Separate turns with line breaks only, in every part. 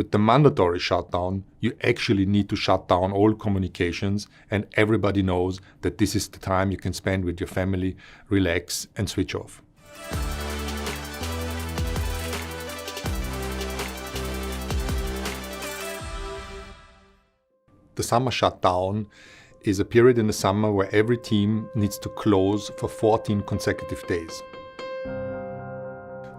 With the mandatory shutdown, you actually need to shut down all communications, and everybody knows that this is the time you can spend with your family, relax and switch off. The summer shutdown is a period in the summer where every team needs to close for 14 consecutive days.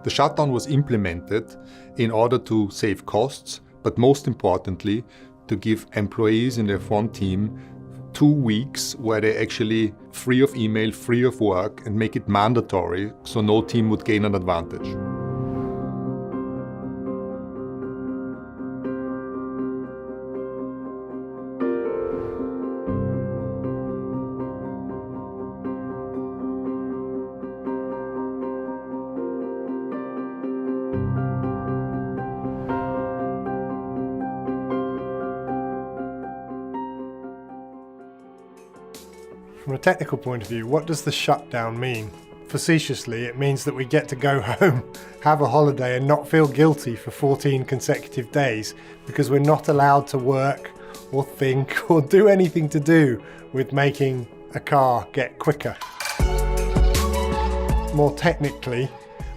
The shutdown was implemented in order to save costs, but most importantly, to give employees in the F1 team 2 weeks where they're actually free of email, free of work, and make it mandatory so no team would gain an advantage.
From a technical point of view, what does the shutdown mean? Facetiously, it means that we get to go home, have a holiday and not feel guilty for 14 consecutive days because we're not allowed to work or think or do anything to do with making a car get quicker. More technically,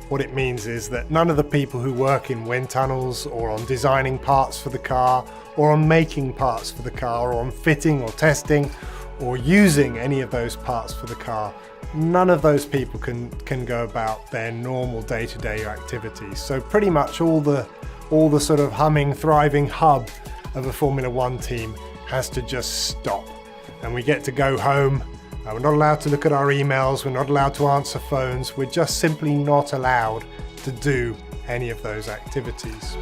what it means is that none of the people who work in wind tunnels or on designing parts for the car or on making parts for the car or on fitting or testing or using any of those parts for the car, none of those people can go about their normal day-to-day activities. So pretty much all the sort of humming, thriving hub of a Formula One team has to just stop. And we get to go home. We're not allowed to look at our emails, we're not allowed to answer phones, we're just simply not allowed to do any of those activities.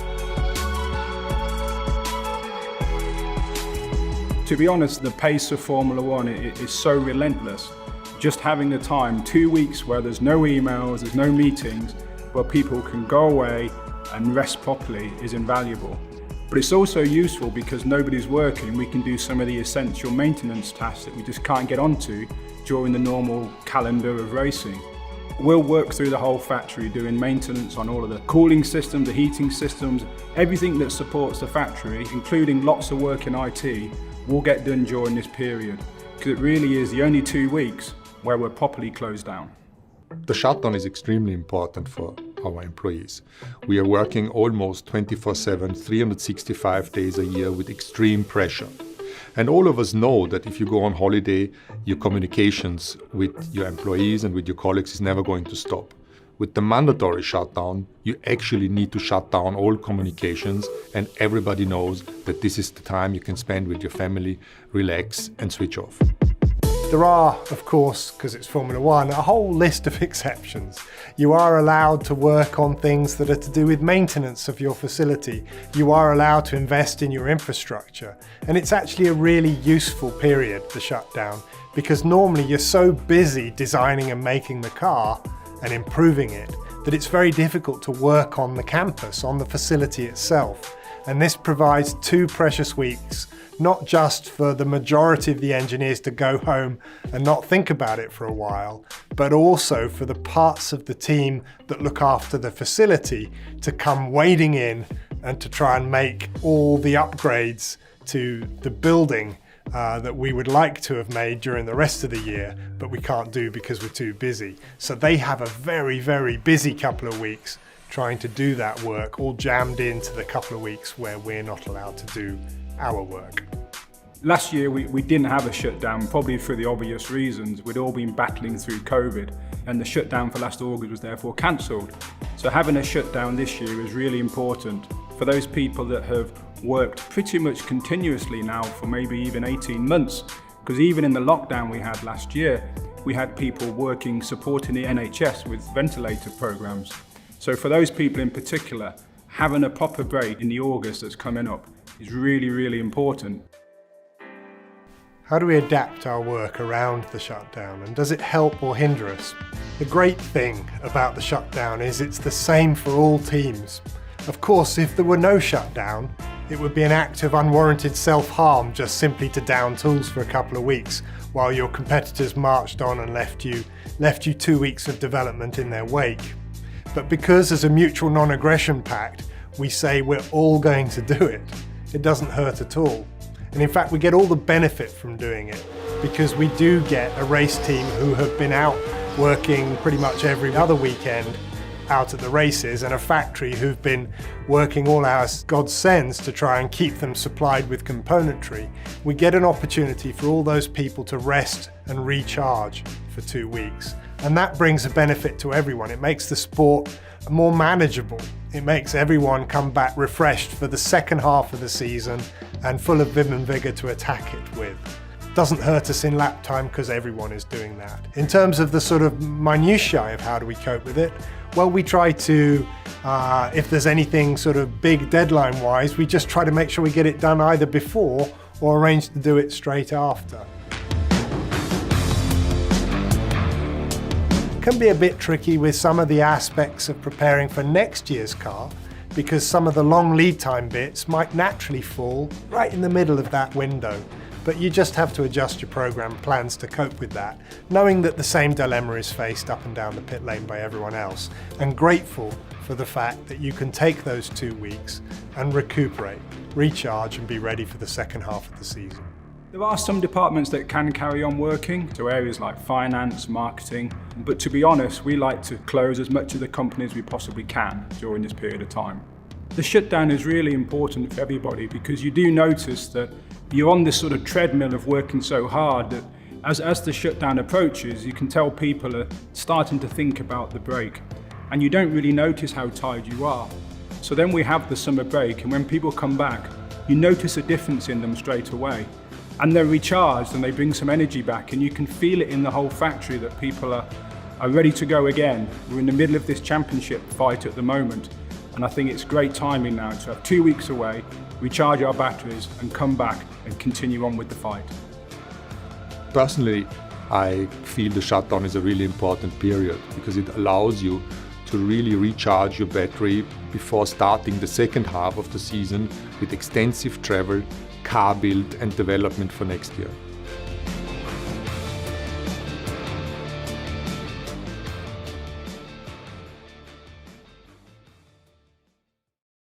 To be honest, the pace of Formula One is so relentless. Just having the time, 2 weeks where there's no emails, there's no meetings, where people can go away and rest properly is invaluable. But it's also useful because nobody's working, we can do some of the essential maintenance tasks that we just can't get onto during the normal calendar of racing. We'll work through the whole factory doing maintenance on all of the cooling systems, the heating systems, everything that supports the factory, including lots of work in IT, will get done during this period, because it really is the only 2 weeks where we're properly closed down.
The shutdown is extremely important for our employees. We are working almost 24/7, 365 days a year with extreme pressure. And all of us know that if you go on holiday, your communications with your employees and with your colleagues is never going to stop. With the mandatory shutdown, you actually need to shut down all communications, and everybody knows that this is the time you can spend with your family, relax and switch off.
There are, of course, because it's Formula One, a whole list of exceptions. You are allowed to work on things that are to do with maintenance of your facility. You are allowed to invest in your infrastructure. And it's actually a really useful period, the shutdown, because normally you're so busy designing and making the car and improving it that it's very difficult to work on the campus, on the facility itself. And this provides 2 precious weeks, not just for the majority of the engineers to go home and not think about it for a while, but also for the parts of the team that look after the facility to come wading in and to try and make all the upgrades to the building that we would like to have made during the rest of the year, but we can't do because we're too busy. So they have a very, very busy couple of weeks trying to do that work, all jammed into the couple of weeks where we're not allowed to do our work.
Last year we didn't have a shutdown, probably for the obvious reasons. We'd all been battling through COVID and the shutdown for last August was therefore cancelled. So having a shutdown this year is really important for those people that have worked pretty much continuously now for maybe even 18 months. Because even in the lockdown we had last year, we had people working supporting the NHS with ventilator programs. So for those people in particular, having a proper break in the August that's coming up is really, really important.
How do we adapt our work around the shutdown, and does it help or hinder us? The great thing about the shutdown is it's the same for all teams. Of course, if there were no shutdown, it would be an act of unwarranted self-harm just simply to down tools for a couple of weeks while your competitors marched on and left you 2 weeks of development in their wake. But because as a mutual non-aggression pact, we say we're all going to do it. It doesn't hurt at all. And in fact, we get all the benefit from doing it because we do get a race team who have been out working pretty much every other weekend out at the races, and a factory who've been working all hours God sends to try and keep them supplied with componentry. We get an opportunity for all those people to rest and recharge for 2 weeks. And that brings a benefit to everyone. It makes the sport more manageable. It makes everyone come back refreshed for the second half of the season and full of vim and vigor to attack it with. Doesn't hurt us in lap time because everyone is doing that. In terms of the sort of minutiae of how do we cope with it, well, we try to, if there's anything sort of big deadline-wise, we just try to make sure we get it done either before or arrange to do it straight after. It can be a bit tricky with some of the aspects of preparing for next year's car because some of the long lead time bits might naturally fall right in the middle of that window. But you just have to adjust your program plans to cope with that, knowing that the same dilemma is faced up and down the pit lane by everyone else, and grateful for the fact that you can take those 2 weeks and recuperate, recharge, and be ready for the second half of the season.
There are some departments that can carry on working, so areas like finance, marketing, but to be honest, we like to close as much of the company as we possibly can during this period of time. The shutdown is really important for everybody because you do notice that you're on this sort of treadmill of working so hard that as the shutdown approaches, you can tell people are starting to think about the break, and you don't really notice how tired you are. So then we have the summer break, and when people come back, you notice a difference in them straight away. And they're recharged and they bring some energy back, and you can feel it in the whole factory that people are ready to go again. We're in the middle of this championship fight at the moment, and I think it's great timing now to have 2 weeks away, recharge our batteries and come back and continue on with the fight.
Personally, I feel the shutdown is a really important period because it allows you to really recharge your battery before starting the second half of the season with extensive travel, car build and development for next year.